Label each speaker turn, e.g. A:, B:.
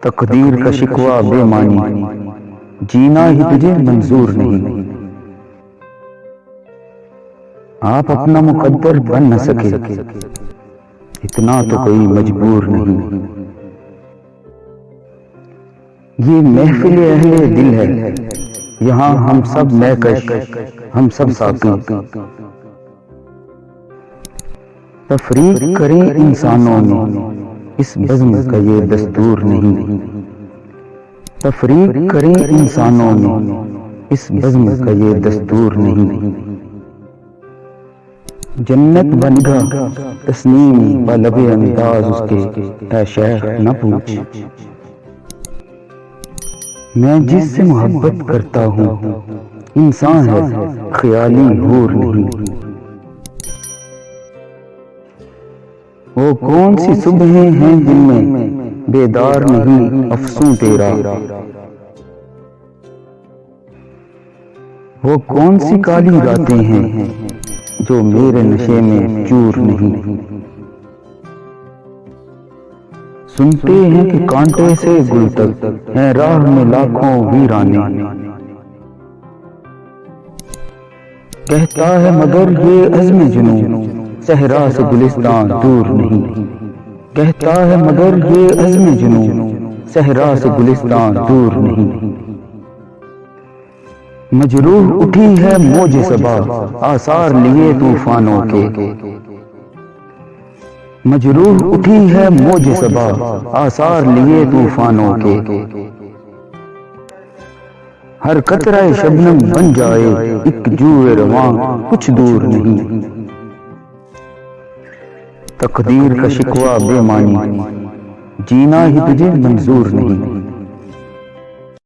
A: تقدیر کا شکوہ بے معنی، جینا ہی تجھے منظور نہیں۔ آپ اپنا مقدر بن نہ سکے، اتنا تو کوئی مجبور نہیں۔ یہ محفل اہل دل ہے، یہاں ہم سب مہکش، ہم سب ساقی۔ تفریق کریں انسانوں میں، اس بزم کا یہ دستور نہیں۔ تفریق کریں انسانوں میں، اس بزم کا یہ دستور نہیں۔ جنت بن گا تسنیم بلب انداز اس کے، اے شیخ نہ پوچھ۔ میں جس سے محبت کرتا ہوں انسان ہے، خیالی حور نہیں۔ وہ کون سی صبحیں ہیں جن میں بیدار نہیں افسوں تیرا؟ وہ کون سی کالی راتیں ہیں جو میرے نشے میں چور نہیں؟ سنتے ہیں کہ کانٹے سے گل تک ہیں راہ میں لاکھوں ویرانے۔ کہتا ہے مگر یہ عزم جنوں صحرا سے گلستان دور نہیں۔ کہتا ہے مگر یہ عزم جنوں صحرا سے گلستان دور نہیں۔ مجروح اٹھی ہے موج صبا آثار لیے طوفانوں کے۔ مجروح اٹھی ہے موج صبا آثار لیے طوفانوں کے۔ ہر قطرہ شبنم بن جائے ایک جوئے رواں کچھ دور نہیں۔ تقدیر کا شکوہ بے معنی، جینا ہی تجھے منظور نہیں۔